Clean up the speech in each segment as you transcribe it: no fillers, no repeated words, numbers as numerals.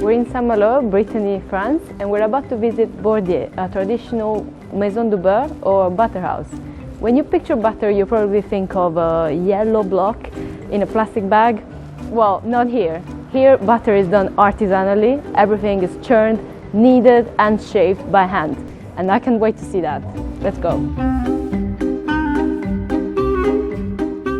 We're in Saint-Malo, Brittany, France, and we're about to visit Bordier, a traditional maison du beurre or butter house. When you picture butter, you probably think of a yellow block in a plastic bag. Well, not here. Here, butter is done artisanally. Everything is churned, kneaded, and shaved by hand. And I can't wait to see that. Let's go.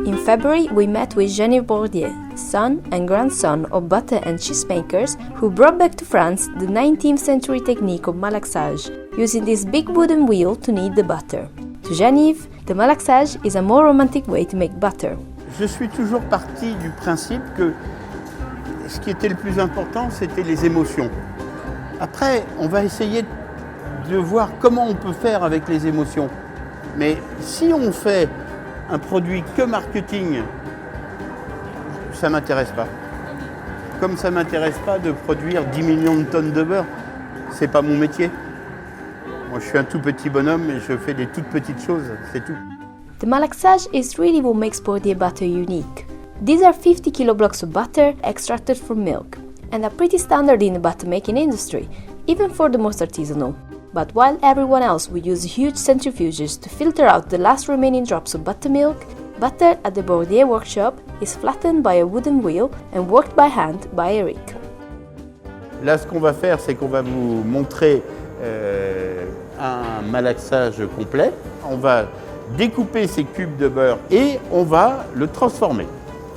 In February, we met with Geneviève Bordier, son and grandson of butter and cheese makers who brought back to France the 19th century technique of malaxage, using this big wooden wheel to knead the butter. To Geneviève, the malaxage is a more romantic way to make butter. Je suis toujours parti du principe que ce qui était le plus important, c'était les émotions. Après, on va essayer de voir comment on peut faire avec les émotions. Mais si on fait un produit que marketing, ça ne m'intéresse pas. Comme ça ne m'intéresse pas de produire 10 millions de tonnes de beurre, ce n'est pas mon métier. Moi, je suis un tout petit bonhomme et je fais des toutes petites choses, c'est tout. The malaxage is really what makes Bordier butter unique. These are 50 kilo blocks of butter extracted from milk, and are pretty standard in the butter making industry, even for the most artisanal. But while everyone else will use huge centrifuges to filter out the last remaining drops of buttermilk, butter at the Bordier workshop is flattened by a wooden wheel and worked by hand by Eric. Là, ce qu'on va faire, c'est qu'on va vous montrer un malaxage complet. On va découper ces cubes de beurre et on va le transformer.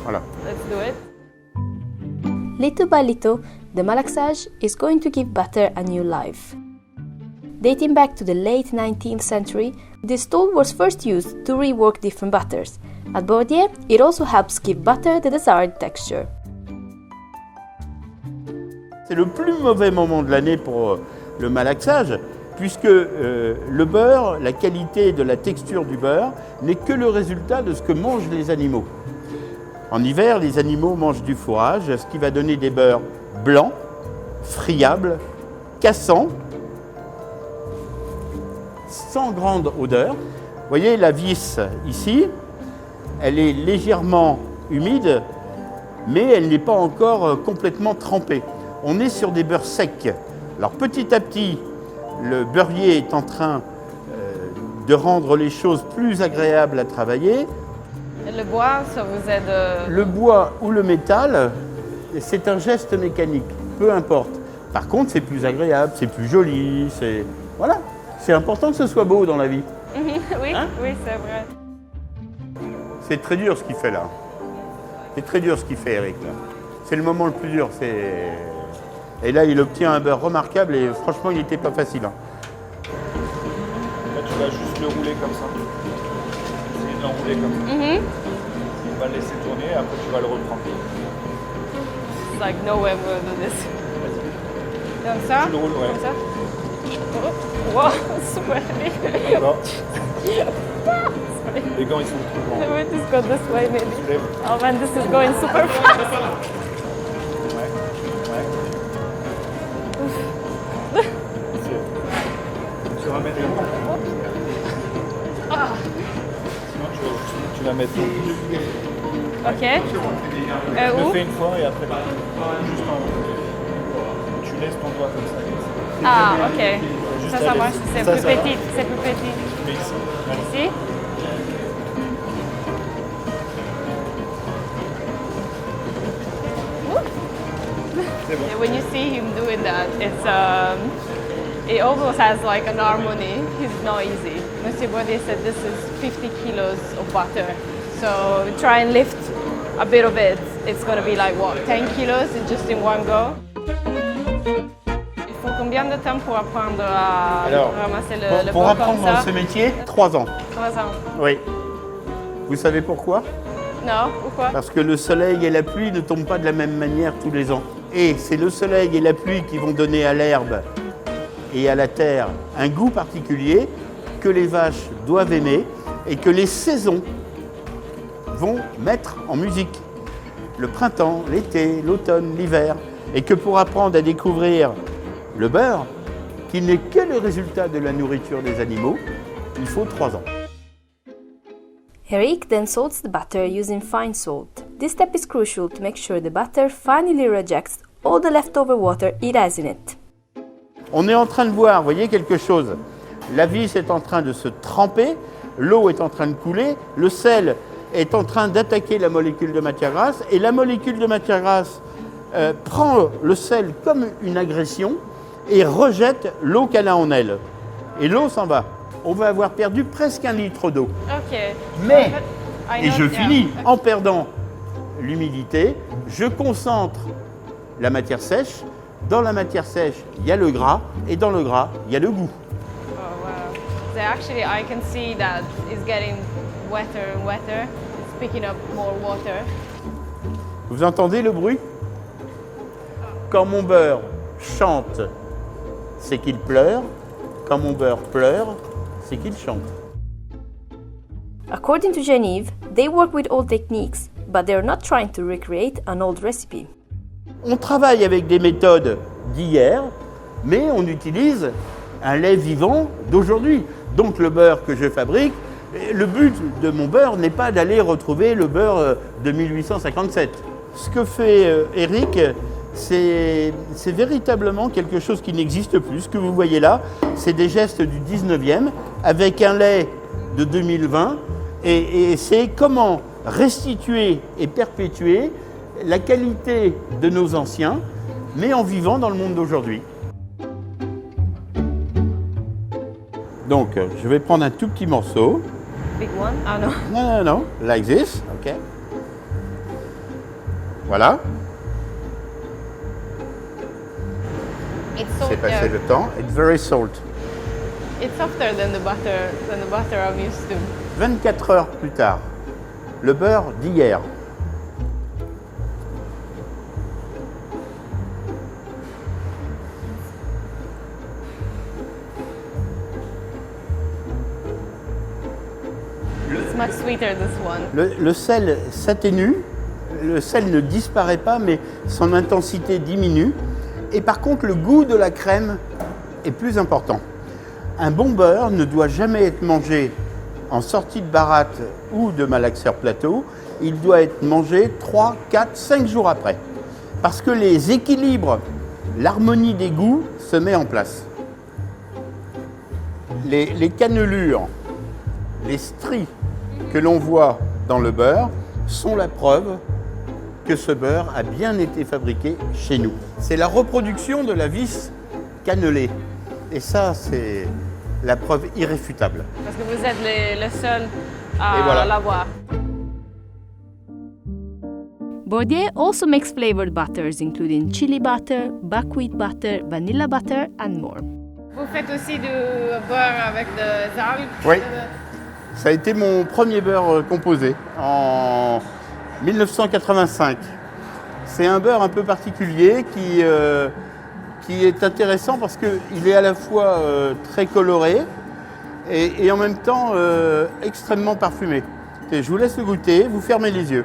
Voilà. Let's do it. Little by little, the malaxage is going to give butter a new life. Dating back to the late 19th century, this tool was first used to rework different butters. At Bordier, it also helps give butter the desired texture. C'est le plus mauvais moment de l'année pour le malaxage, puisque le beurre, la qualité de la texture du beurre, n'est que le résultat de ce que mangent les animaux. En hiver, les animaux mangent du fourrage, ce qui va donner des beurres blancs, friables, cassants, sans grande odeur. Vous voyez la vis ici, elle est légèrement humide, mais elle n'est pas encore complètement trempée. On est sur des beurres secs. Alors petit à petit, le beurrier est en train de rendre les choses plus agréables à travailler. Et le bois, ça vous aide? Le bois ou le métal, c'est un geste mécanique, peu importe. Par contre, c'est plus agréable, c'est plus joli, c'est... Voilà. C'est important que ce soit beau dans la vie. Oui, hein? Oui, c'est vrai. C'est très dur ce qu'il fait là. C'est très dur ce qu'il fait, Eric. C'est le moment le plus dur. Et là, il obtient un beurre remarquable et franchement, il n'était pas facile. Hein. Là, tu vas juste le rouler comme ça. Essayer de l'enrouler comme ça. Tu vas le laisser tourner et après tu vas le reprendre. It's like no way I'm gonna do this. Comme ça? Tu le roules, ouais. Comme ça? Oh, wow, super. D'accord. Les gants, ils sont trop grands. Let me just go this way, maybe. Tu lèves. Oh man, this is going super fast. Ouais. Tu ramènes les gants. Sinon, tu vas mettre. Ok. Je le Où? fais une fois et après, juste en haut. Tu laisses ton doigt comme ça. Ah, ok. Juste Ça aller- marche. C'est ça, plus ça va. petit. C'est plus petit. Mais ici. Allez. Ici? C'est bon. Yeah, when you see him doing that, it almost has like an harmony. It's not easy. Monsieur Bordier said this is 50 kilos of butter. So try and lift a bit of it. It's going to be like what, 10 kilos just in one go? Il faut combien de temps pour apprendre à ramasser le pour pot apprendre comme ça? ce métier, 3 ans. 3 ans. Oui. Vous savez pourquoi? Non? Pourquoi? Parce que le soleil et la pluie ne tombent pas de la même manière tous les ans. Et c'est le soleil et la pluie qui vont donner à l'herbe et à la terre un goût particulier que les vaches doivent aimer et que les saisons vont mettre en musique. Le printemps, l'été, l'automne, l'hiver. Et que pour apprendre à découvrir le beurre, qui n'est que le résultat de la nourriture des animaux, il faut 3 ans. Eric then salts the butter using fine salt. This step is crucial to make sure the butter finally rejects all the leftover water it has in it. On est en train de voir, vous voyez, quelque chose. La vis est en train de se tremper, l'eau est en train de couler, le sel est en train d'attaquer la molécule de matière grasse, et la molécule de matière grasse prend le sel comme une agression et rejette l'eau qu'elle a en elle. Et l'eau s'en va. On va avoir perdu presque 1 litre d'eau. Okay. Mais, I et know- je yeah. finis, en perdant l'humidité, je concentre la matière sèche. Dans la matière sèche, il y a le gras, et dans le gras, il y a le goût. Oh wow. So actually I can see that it's getting wetter and wetter. It's picking up more water. Vous entendez le bruit? Quand mon beurre chante, c'est qu'il pleure. Quand mon beurre pleure, c'est qu'il chante. According to Geneviève, they work with old techniques, but they're not trying to recreate an old recipe. On travaille avec des méthodes d'hier, mais on utilise un lait vivant d'aujourd'hui. Donc le beurre que je fabrique, le but de mon beurre n'est pas d'aller retrouver le beurre de 1857. Ce que fait Eric, c'est véritablement quelque chose qui n'existe plus. Ce que vous voyez là, c'est des gestes du 19e avec un lait de 2020 et c'est comment restituer et perpétuer la qualité de nos anciens, mais en vivant dans le monde d'aujourd'hui. Donc, je vais prendre un tout petit morceau. Big one? Oh no. Non, non, non, like this, ok. Voilà, It's c'est passé softer. le temps. It's very salt. It's softer than the butter I'm used to. 24 heures plus tard, le beurre d'hier. It's much sweeter this one. Le sel s'atténue, le sel ne disparaît pas, mais son intensité diminue. Et par contre, le goût de la crème est plus important. Un bon beurre ne doit jamais être mangé en sortie de baratte ou de malaxeur plateau. Il doit être mangé 3, 4, 5 jours après. Parce que les équilibres, l'harmonie des goûts se met en place. Les cannelures, les stries que l'on voit dans le beurre sont la preuve que ce beurre a bien été fabriqué chez nous. C'est la reproduction de la vis cannelée. Et ça, c'est la preuve irréfutable. Parce que vous êtes le seul Et à voilà. l'avoir. Bourdieu also makes flavored butters, including chili butter, buckwheat butter, vanilla butter, and more. Vous faites aussi du beurre avec des algues? Oui. Ça a été mon premier beurre composé en 1985. C'est un beurre un peu particulier qui est intéressant parce qu'il est à la fois très coloré et en même temps extrêmement parfumé. Et je vous laisse le goûter, vous fermez les yeux.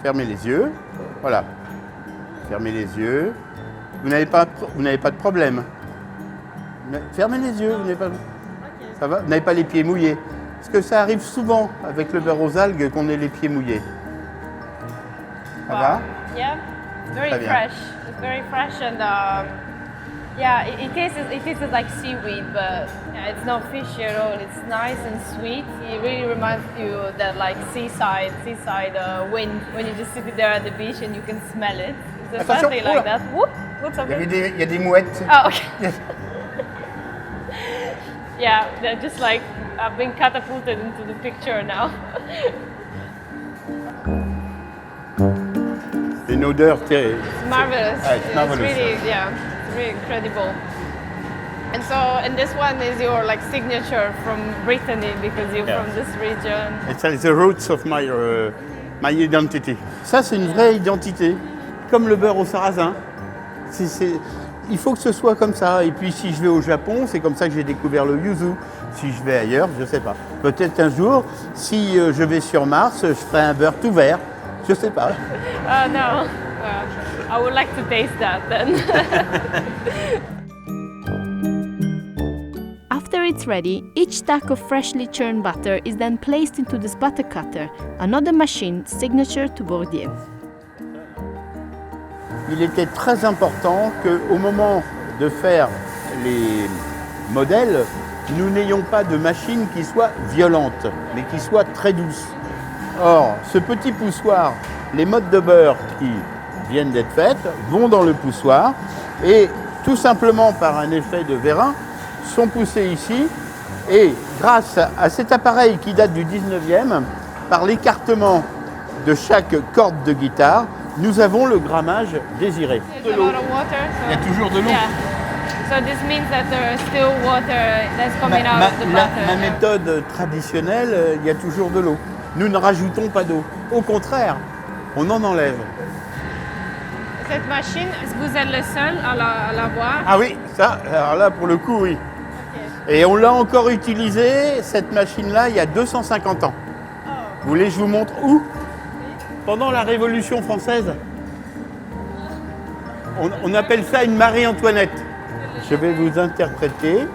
Fermez les yeux, voilà. Fermez les yeux. Vous n'avez pas de problème. Fermez les yeux, vous n'avez pas... Ça va? Vous n'avez pas les pieds mouillés. Parce que ça arrive souvent avec le beurre aux algues qu'on ait les pieds mouillés. Ça va? Yeah, very Très bien. fresh. It's very fresh and yeah, it tastes like seaweed, but yeah, it's not fishy at all. It's nice and sweet. It really reminds you of that like seaside wind when you just sit there at the beach and you can smell it. Is there Attention, something like oula. that? Whoop, what's up? Il y a des mouettes. Oh, okay. Yeah, they're just like being catapulted into the picture now. C'est une odeur terrible. It's marvelous. Ah, it's marvelous. It's really incredible. And so, and this one is your like signature from Brittany because you're Yeah. from this region. It's the roots of my identity. Ça, c'est une vraie identité, comme le beurre au sarrasin. Il faut que ce soit comme ça. Et puis, si je vais au Japon, c'est comme ça que j'ai découvert le yuzu. Si je vais ailleurs, je ne sais pas. Peut-être un jour, si je vais sur Mars, je ferai un beurre tout vert. Je ne sais pas. Oh no, I would like to taste that then. After it's ready, each stack of freshly churned butter is then placed into this butter cutter, another machine signature to Bourdieu. il était très important qu'au moment de faire les modèles, nous n'ayons pas de machine qui soit violente, mais qui soit très douce. Or, ce petit poussoir, les mottes de beurre qui viennent d'être faites vont dans le poussoir et tout simplement par un effet de vérin sont poussées ici et grâce à cet appareil qui date du 19e, par l'écartement de chaque corde de guitare, nous avons le grammage désiré. There's a lot of water, Il y a so toujours de l'eau. yeah. So this means that there is still water that's coming out of the Ma butter. méthode traditionnelle, il y a toujours de l'eau. Nous ne rajoutons pas d'eau. Au contraire, on en enlève. Cette machine, est-ce que vous êtes le seul à la voir? Ah oui, ça, alors là pour le coup, oui. Ok. Et on l'a encore utilisée, cette machine-là, il y a 250 ans. Vous voulez que je vous montre où? Pendant la Révolution française. On appelle ça une Marie-Antoinette. Je vais vous interpréter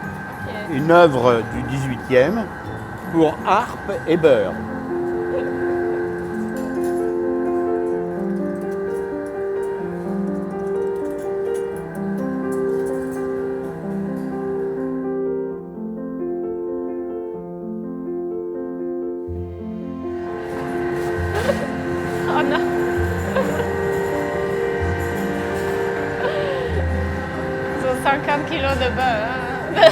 une œuvre du 18e pour harpe et beurre. Oh non. So 50 kilos de beurre. Hein?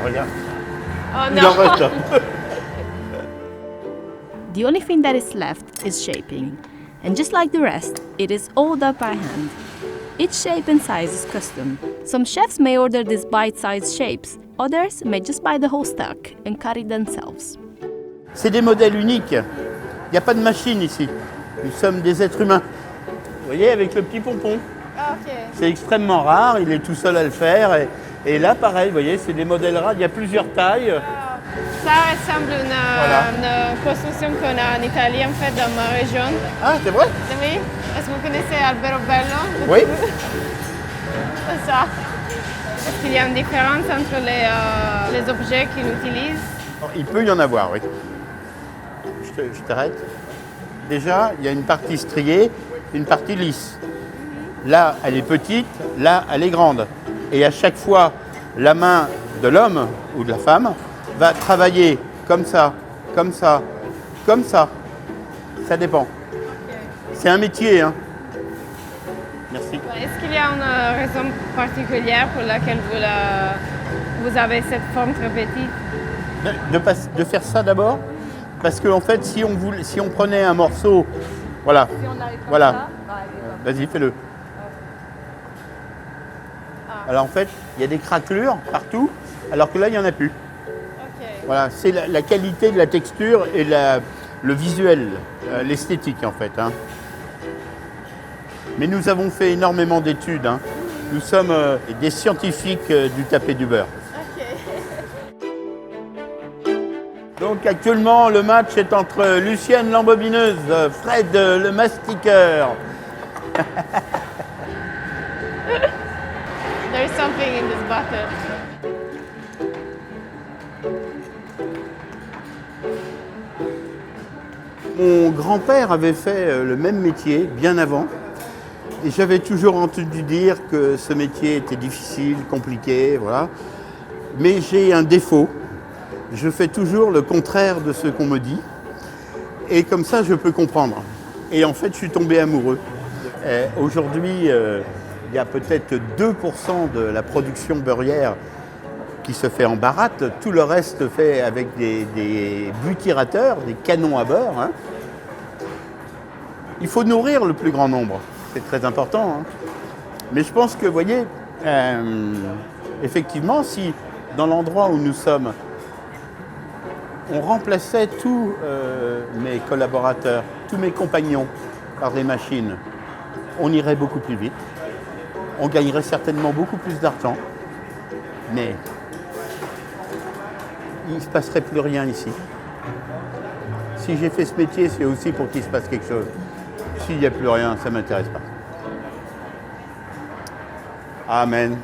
Regarde, Oh il en non. reste. The only thing that is left is shaping, and just like the rest, it is all done by hand. Each shape and size is custom. Some chefs may order these bite-sized shapes, others may just buy the whole stock and cut it themselves. C'est des modèles uniques. Il n'y a pas de machine ici. Nous sommes des êtres humains. Vous voyez, avec le petit pompon. Ah, ok. C'est extrêmement rare, il est tout seul à le faire. Et là, pareil, vous voyez, c'est des modèles rares. Il y a plusieurs tailles. Ça ressemble à une construction qu'on a en Italie, en fait, dans ma région. Ah, c'est vrai? Oui. Est-ce que vous connaissez Albero Bello? Oui. C'est ça. Est-ce qu'il y a une différence entre les objets qu'il utilise? Il peut y en avoir, oui. Je t'arrête. Déjà, il y a une partie striée, une partie lisse. Là, elle est petite, là, elle est grande. Et à chaque fois, la main de l'homme ou de la femme va travailler comme ça, comme ça, comme ça. Ça dépend. C'est un métier, hein. Merci. Est-ce qu'il y a une raison particulière pour laquelle vous avez cette forme très petite? De faire ça d'abord, parce qu'en fait, si on prenait un morceau, voilà, voilà, vas-y, fais-le. Alors en fait, il y a des craquelures partout, alors que là, il n'y en a plus. Ok. Voilà, c'est la qualité de la texture et le visuel, l'esthétique en fait. Hein. Mais nous avons fait énormément d'études. Hein. Nous sommes des scientifiques du tapé du beurre. Donc actuellement, le match est entre Lucienne l'embobineuse, Fred le mastiqueur. There is something in this butter. Mon grand-père avait fait le même métier bien avant. Et j'avais toujours entendu dire que ce métier était difficile, compliqué, voilà. Mais j'ai un défaut. Je fais toujours le contraire de ce qu'on me dit. Et comme ça, je peux comprendre. Et en fait, je suis tombé amoureux. Aujourd'hui, il y a peut-être 2% de la production beurrière qui se fait en baratte. Tout le reste fait avec des butirateurs, des canons à beurre. Hein. Il faut nourrir le plus grand nombre. C'est très important. Hein. Mais je pense que, vous voyez, effectivement, si dans l'endroit où nous sommes, on remplaçait tous mes collaborateurs, tous mes compagnons par des machines, on irait beaucoup plus vite. On gagnerait certainement beaucoup plus d'argent. Mais il ne se passerait plus rien ici. Si j'ai fait ce métier, c'est aussi pour qu'il se passe quelque chose. S'il n'y a plus rien, ça ne m'intéresse pas. Amen.